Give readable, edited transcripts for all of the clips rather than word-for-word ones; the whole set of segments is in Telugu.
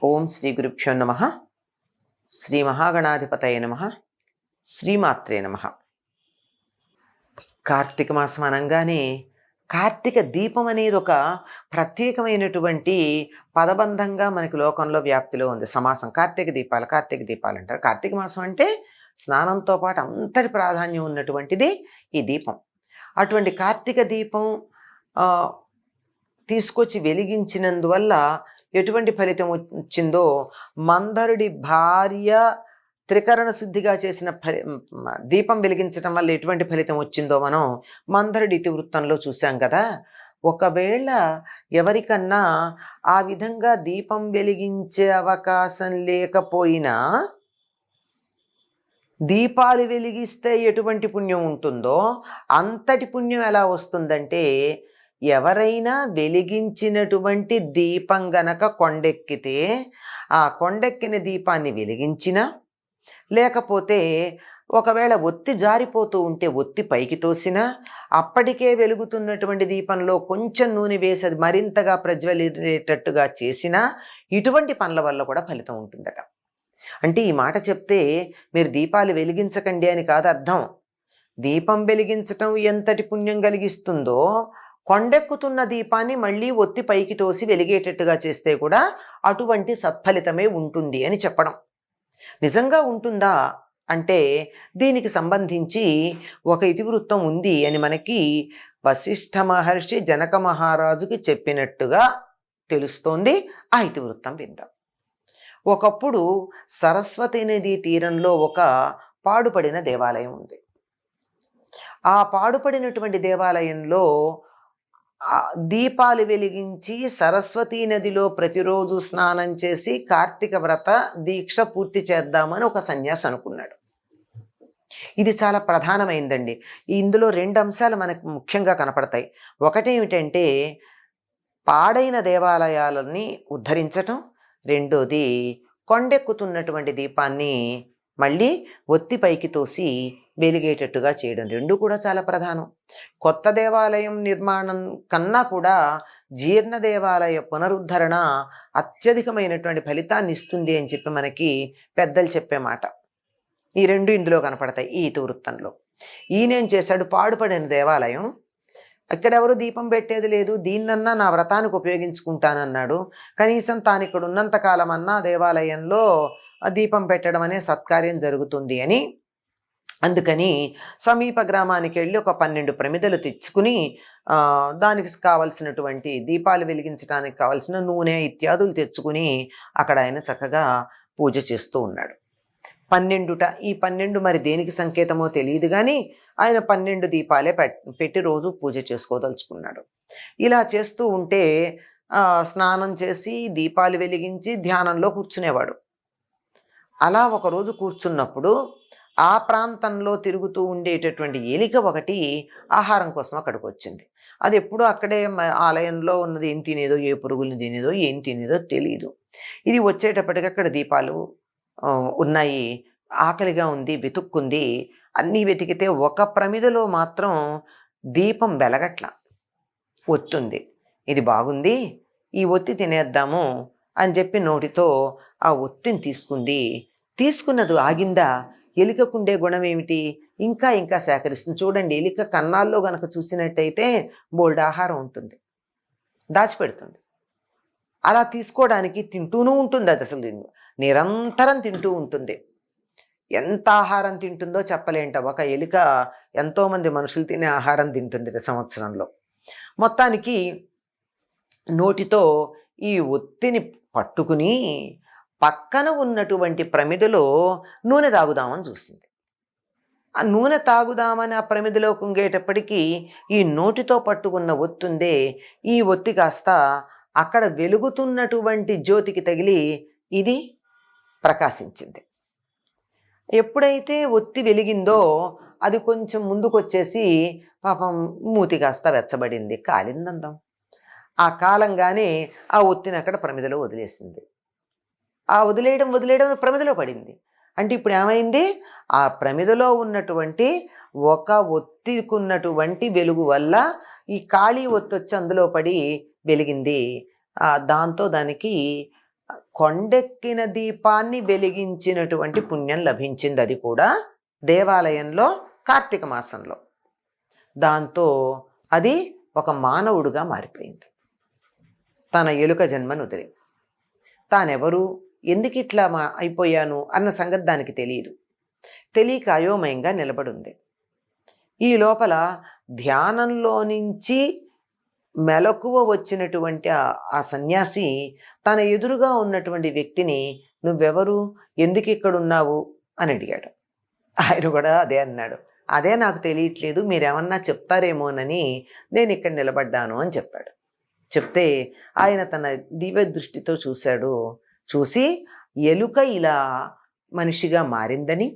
ఓం శ్రీ గురుభ్యో నమః. శ్రీ మహాగణాధిపతయ నమః. శ్రీమాత్రే నమః. కార్తీక మాసం అనగానే కార్తీక దీపం అనేది ఒక ప్రత్యేకమైనటువంటి పదబంధంగా మనకి లోకంలో వ్యాప్తిలో ఉంది. సమాసం కార్తీక దీపాలు అంటారు. కార్తీక మాసం అంటే స్నానంతో పాటు అంతటి ప్రాధాన్యం ఉన్నటువంటిది ఈ దీపం. అటువంటి కార్తీక దీపం తీసుకొచ్చి వెలిగించినందువల్ల ఎటువంటి ఫలితం వచ్చిందో, మందరుడి భార్య త్రికరణ శుద్ధిగా చేసిన దీపం వెలిగించడం వల్ల ఎటువంటి ఫలితం వచ్చిందో మనం మందరుడి ఇతివృత్తంలో చూసాం కదా. ఒకవేళ ఎవరికన్నా ఆ విధంగా దీపం వెలిగించే అవకాశం లేకపోయినా దీపాలు వెలిగిస్తే ఎటువంటి పుణ్యం ఉంటుందో అంతటి పుణ్యం ఎలా వస్తుందంటే, ఎవరైనా వెలిగించినటువంటి దీపం గనక కొండెక్కితే ఆ కొండెక్కిన దీపాన్ని వెలిగించినా, లేకపోతే ఒకవేళ ఒత్తి జారిపోతూ ఉంటే ఒత్తి పైకి తోసినా, అప్పటికే వెలుగుతున్నటువంటి దీపంలో కొంచెం నూనె వేసి అది మరింతగా ప్రజ్వలిరేటట్టుగా చేసినా ఇటువంటి పనుల వల్ల కూడా ఫలితం ఉంటుందట. అంటే ఈ మాట చెప్తే మీరు దీపాలు వెలిగించకండి అని కాదు అర్థం. దీపం వెలిగించటం ఎంతటి పుణ్యం కలిగిస్తుందో, కొండెక్కుతున్న దీపాన్ని మళ్ళీ ఒత్తి పైకి తోసి వెలిగేటట్టుగా చేస్తే కూడా అటువంటి సత్ఫలితమే ఉంటుంది అని చెప్పడం. నిజంగా ఉంటుందా అంటే దీనికి సంబంధించి ఒక ఇతివృత్తం ఉంది అని మనకి వశిష్ఠ మహర్షి జనక మహారాజుకి చెప్పినట్టుగా తెలుస్తోంది. ఆ ఇతివృత్తం విందాం. ఒకప్పుడు సరస్వతి నది తీరంలో ఒక పాడుపడిన దేవాలయం ఉంది. ఆ పాడుపడినటువంటి దేవాలయంలో దీపాలు వెలిగించి సరస్వతీ నదిలో ప్రతిరోజు స్నానం చేసి కార్తీక వ్రత దీక్ష పూర్తి చేద్దామని ఒక సన్యాసి అనుకున్నాడు. ఇది చాలా ప్రధానమైందండి. ఇందులో రెండు అంశాలు మనకు ముఖ్యంగా కనపడతాయి. ఒకటేమిటంటే పాడైన దేవాలయాలని ఉద్ధరించటం, రెండోది కొండెక్కుతున్నటువంటి దీపాన్ని మళ్ళీ ఒత్తి పైకి తోసి వెలిగేటట్టుగా చేయడం. రెండు కూడా చాలా ప్రధానం. కొత్త దేవాలయం నిర్మాణం కన్నా కూడా జీర్ణ దేవాలయ పునరుద్ధరణ అత్యధికమైనటువంటి ఫలితాన్ని ఇస్తుంది అని చెప్పి మనకి పెద్దలు చెప్పే మాట. ఈ రెండు ఇందులో కనపడతాయి ఈ ఇతివృత్తంలో. ఈయనేం చేశాడు, పాడుపడిన దేవాలయం, ఇక్కడెవరు దీపం పెట్టేది లేదు, దీన్నన్నా నా వ్రతానికి ఉపయోగించుకుంటానన్నాడు. కనీసం తాను ఇక్కడ ఉన్నంతకాలం అన్నా దేవాలయంలో దీపం పెట్టడం అనే సత్కార్యం జరుగుతుంది అని, అందుకని సమీప గ్రామానికి వెళ్ళి ఒక 12 ప్రమిదలు తెచ్చుకుని దానికి కావలసినటువంటి దీపాలు వెలిగించడానికి కావలసిన నూనె ఇత్యాదులు తెచ్చుకుని అక్కడ ఆయన చక్కగా పూజ చేస్తూ ఉన్నాడు. 12 ఈ 12 మరి దేనికి సంకేతమో తెలియదు కానీ ఆయన 12 దీపాలే పెట్టి రోజు పూజ చేసుకోదలుచుకున్నాడు. ఇలా చేస్తూ ఉంటే స్నానం చేసి దీపాలు వెలిగించి ధ్యానంలో కూర్చునేవాడు. అలా ఒకరోజు కూర్చున్నప్పుడు ఆ ప్రాంతంలో తిరుగుతూ ఉండేటటువంటి ఎలిక ఒకటి ఆహారం కోసం అక్కడికి వచ్చింది. అది ఎప్పుడూ అక్కడే ఆలయంలో ఉన్నది ఏం తినేదో, ఏ పురుగులు తినేదో ఏం తినేదో తెలియదు. ఇది వచ్చేటప్పటికి అక్కడ దీపాలు ఉన్నాయి, ఆకలిగా ఉంది, వెతుక్కుంది. అన్నీ వెతికితే ఒక ప్రమిదలో మాత్రం దీపం వెలగట్ల, ఒత్తుంది. ఇది బాగుంది, ఈ ఒత్తి తినేద్దాము అని చెప్పి నోటితో ఆ ఒత్తిని తీసుకున్నది ఆగిందా. ఎలికకుండే గుణం ఏమిటి, ఇంకా ఇంకా సేకరిస్తుంది. చూడండి, ఎలిక కన్నాల్లో గనక చూసినట్టయితే బోల్డ్ ఆహారం ఉంటుంది, దాచిపెడుతుంది. అలా తీసుకోవడానికి తింటూనూ ఉంటుంది. అది అసలు నిరంతరం తింటూ ఉంటుంది. ఎంత ఆహారం తింటుందో చెప్పలేంట. ఒక ఎలిక ఎంతోమంది మనుషులు తినే ఆహారం తింటుంది సంవత్సరంలో. మొత్తానికి నోటితో ఈ ఒత్తిని పట్టుకుని పక్కన ఉన్నటువంటి ప్రమిదలో నూనె తాగుదామని చూసింది. ఆ నూనె తాగుదామని ఆ ప్రమిదలో కుంగేటప్పటికీ ఈ నోటితో పట్టుకున్న ఒత్తుందే, ఈ ఒత్తి కాస్త అక్కడ వెలుగుతున్నటువంటి జ్యోతికి తగిలి ఇది ప్రకాశించింది. ఎప్పుడైతే ఒత్తి వెలిగిందో అది కొంచెం ముందుకొచ్చేసి పాపం మూతి కాస్త వెచ్చబడింది, కాలిందందాం. ఆ కాలంగానే ఆ ఒత్తిని అక్కడ ప్రమిదలో వదిలేసింది. ఆ వదిలేయడం ప్రమిదలో పడింది. అంటే ఇప్పుడు ఏమైంది, ఆ ప్రమిదలో ఉన్నటువంటి ఒక ఒత్తికున్నటువంటి వెలుగు వల్ల ఈ ఖాళీ ఒత్తి వచ్చి అందులో పడి వెలిగింది. దాంతో దానికి కొండెక్కిన దీపాన్ని వెలిగించినటువంటి పుణ్యం లభించింది, అది కూడా దేవాలయంలో కార్తీక మాసంలో. దాంతో అది ఒక మానవుడుగా మారిపోయింది. తన ఎలుక జన్మను వదిలి తానెవరు, ఎందుకు ఇట్లా అయిపోయాను అన్న సంగతి దానికి తెలియదు. తెలియక అయోమయంగా నిలబడింది. ఈ లోపల ధ్యానంలో నుంచి మెలకువ వచ్చినటువంటి ఆ సన్యాసి తన ఎదురుగా ఉన్నటువంటి వ్యక్తిని, నువ్వెవరు, ఎందుకు ఇక్కడున్నావు అని అడిగాడు. ఆయన కూడా అదే అన్నాడు. అదే నాకు తెలియట్లేదు, మీరేమన్నా చెప్తారేమోనని నేను ఇక్కడ నిలబడ్డాను అని చెప్పాడు. చెప్తే ఆయన తన దివ్య దృష్టితో చూశాడు. చూసి ఎలుక ఇలా మనిషిగా మారిందని,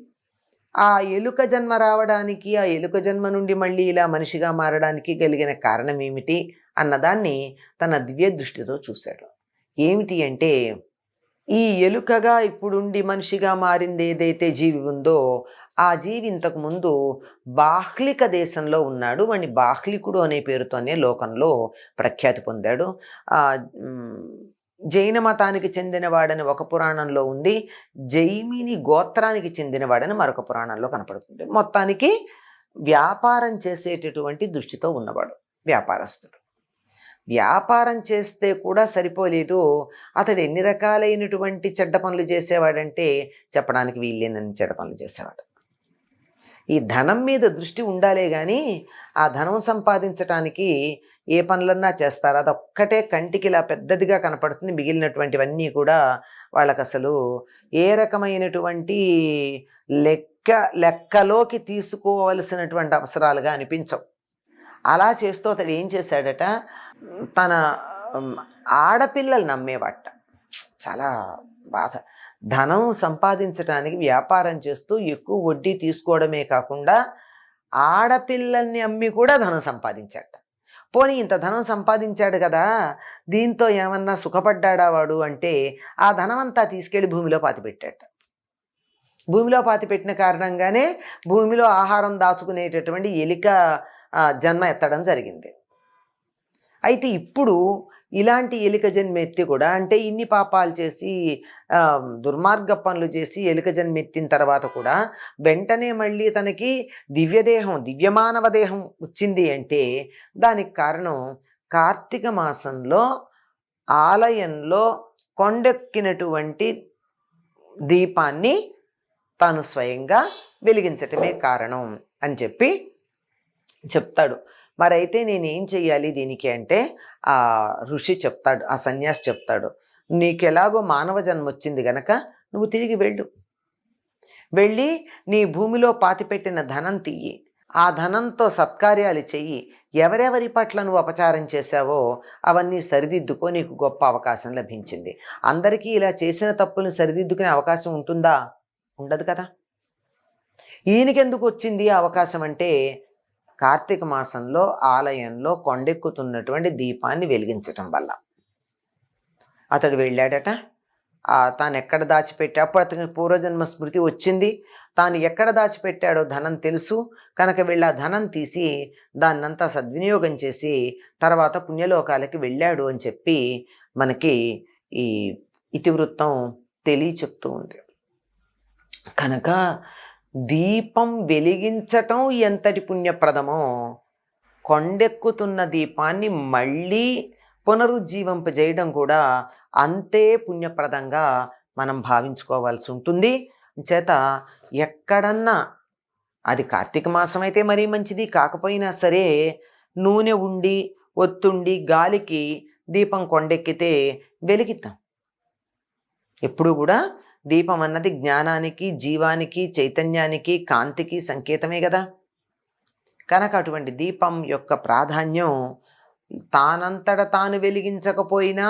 ఆ ఎలుక జన్మ రావడానికి, ఆ ఎలుక జన్మ నుండి మళ్ళీ ఇలా మనిషిగా మారడానికి కలిగిన కారణం ఏమిటి అన్నదాన్ని తన దివ్య దృష్టితో చూశాడు. ఏమిటి అంటే, ఈ ఎలుకగా ఇప్పుడుండి మనిషిగా మారింది ఏదైతే జీవి ఉందో, ఆ జీవి ఇంతకుముందు బాహ్లిక దేశంలో ఉన్నాడు. వాడిని బాహ్లికుడు అనే పేరుతోనే లోకంలో ప్రఖ్యాతి పొందాడు. జైన మతానికి చెందినవాడని ఒక పురాణంలో ఉంది, జైమిని గోత్రానికి చెందినవాడని మరొక పురాణంలో కనపడుతుంది. మొత్తానికి వ్యాపారం చేసేటటువంటి దృష్టితో ఉన్నవాడు, వ్యాపారస్తుడు. వ్యాపారం చేస్తే కూడా సరిపోలేదు, అతడు ఎన్ని రకాలైనటువంటి చెడ్డ పనులు చేసేవాడంటే చెప్పడానికి వీల్లేనన్ని చెడ్డ పనులు చేసేవాడు. ఈ ధనం మీద దృష్టి ఉండాలే కానీ ఆ ధనం సంపాదించటానికి ఏ పనులన్నా చేస్తారు. అదొక్కటే కంటికి ఇలా పెద్దదిగా కనపడుతుంది, మిగిలినటువంటివన్నీ కూడా వాళ్ళకు అసలు ఏ రకమైనటువంటి లెక్కలోకి తీసుకోవలసినటువంటి అవసరాలుగా అనిపించవు. అలా చేస్తూ అతడు ఏం చేశాడట, తన ఆడపిల్లలు నమ్మేవాట. చాలా బాధ. ధనం సంపాదించడానికి వ్యాపారం చేస్తూ ఎక్కువ వడ్డీ తీసుకోవడమే కాకుండా ఆడపిల్లల్ని అమ్మి కూడా ధనం సంపాదించాట. పోనీ ఇంత ధనం సంపాదించాడు కదా, దీంతో ఏమన్నా సుఖపడ్డాడా వాడు అంటే, ఆ ధనం అంతా తీసుకెళ్ళి భూమిలో పాతిపెట్టాట. భూమిలో పాతిపెట్టిన కారణంగానే భూమిలో ఆహారం దాచుకునేటటువంటి ఎలిక జన్మ ఎత్తడం జరిగింది. అయితే ఇప్పుడు ఇలాంటి ఎలిక జన్మ ఎత్తి కూడా, అంటే ఇన్ని పాపాలు చేసి దుర్మార్గ పనులు చేసి ఎలిక జన్మ ఎత్తిన తర్వాత కూడా వెంటనే మళ్ళీ తనకి దివ్యదేహం, దివ్యమానవ దేహం వచ్చింది అంటే దానికి కారణం కార్తీక మాసంలో ఆలయంలో కొండెక్కినటువంటి దీపాన్ని తాను స్వయంగా వెలిగించటమే కారణం అని చెప్పి చెప్తాడు. మరైతే నేనేం చెయ్యాలి దీనికి అంటే, ఆ ఋషి చెప్తాడు, ఆ సన్యాసి చెప్తాడు, నీకు ఎలాగో మానవ జన్మ వచ్చింది గనక నువ్వు తిరిగి వెళ్ళి నీ భూమిలో పాతిపెట్టిన ధనం తీయి, ఆ ధనంతో సత్కార్యాలు చెయ్యి, ఎవరెవరి పట్ల నువ్వు అపచారం చేశావో అవన్నీ సరిదిద్దుకో, నీకు గొప్ప అవకాశం లభించింది. అందరికీ ఇలా చేసిన తప్పులను సరిదిద్దుకునే అవకాశం ఉంటుందా? ఉండదు కదా. ఈయనకెందుకు వచ్చింది ఆ అవకాశం అంటే, కార్తీక మాసంలో ఆలయంలో కొండెక్కుతున్నటువంటి దీపాన్ని వెలిగించటం వల్ల. అతడు వెళ్ళాడట, తాను ఎక్కడ దాచిపెట్టా, అప్పుడు అతనికి పూర్వజన్మ స్మృతి వచ్చింది, తాను ఎక్కడ దాచిపెట్టాడో ధనం తెలుసు కనుక వెళ్ళి ఆ ధనం తీసి దాన్నంతా సద్వినియోగం చేసి తర్వాత పుణ్యలోకాలకి వెళ్ళాడు అని చెప్పి మనకి ఈ ఇతివృత్తం చెప్తూ ఉంది. కనుక దీపం వెలిగించటం ఎంతటి పుణ్యప్రదమో, కొండెక్కుతున్న దీపాన్ని మళ్ళీ పునరుజ్జీవింపజేయడం కూడా అంతే పుణ్యప్రదంగా మనం భావించుకోవాల్సి ఉంటుంది. చేత ఎక్కడన్నా, అది కార్తీక మాసం అయితే మరీ మంచిది, కాకపోయినా సరే నూనె ఉండి ఒత్తుండి గాలికి దీపం కొండెక్కితే వెలిగిద్దాం. ఎప్పుడు కూడా దీపం అన్నది జ్ఞానానికి, జీవానికి, చైతన్యానికి, కాంతికి సంకేతమే కదా. కనుక అటువంటి దీపం యొక్క ప్రాధాన్యం తానంతట తాను వెలిగించకపోయినా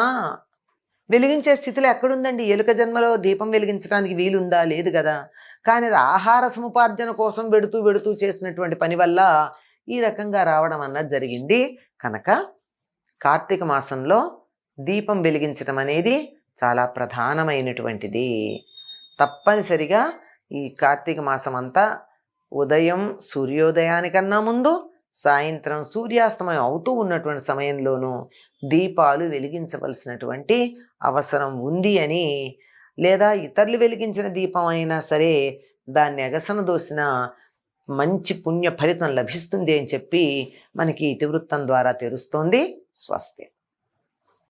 వెలిగించే స్థితిలో ఎక్కడుందండి? ఎలుక జన్మలో దీపం వెలిగించడానికి వీలుందా? లేదు కదా. కానీ అది ఆహార సముపార్జన కోసం వెడుతూ చేసినటువంటి పని వల్ల ఈ రకంగా రావడం అన్నది జరిగింది. కనుక కార్తీక మాసంలో దీపం వెలిగించడం అనేది చాలా ప్రధానమైనటువంటిది. తప్పనిసరిగా ఈ కార్తీక మాసం అంతా ఉదయం సూర్యోదయానికన్నా ముందు, సాయంత్రం సూర్యాస్తమయం అవుతూ ఉన్నటువంటి సమయంలోనూ దీపాలు వెలిగించవలసినటువంటి అవసరం ఉంది అని, లేదా ఇతరులు వెలిగించిన దీపం అయినా సరే దాన్ని ఎగసన దోసిన మంచి పుణ్య ఫలితం లభిస్తుంది అని చెప్పి మనకి ఇతివృత్తం ద్వారా తెలుస్తోంది. స్వస్తి.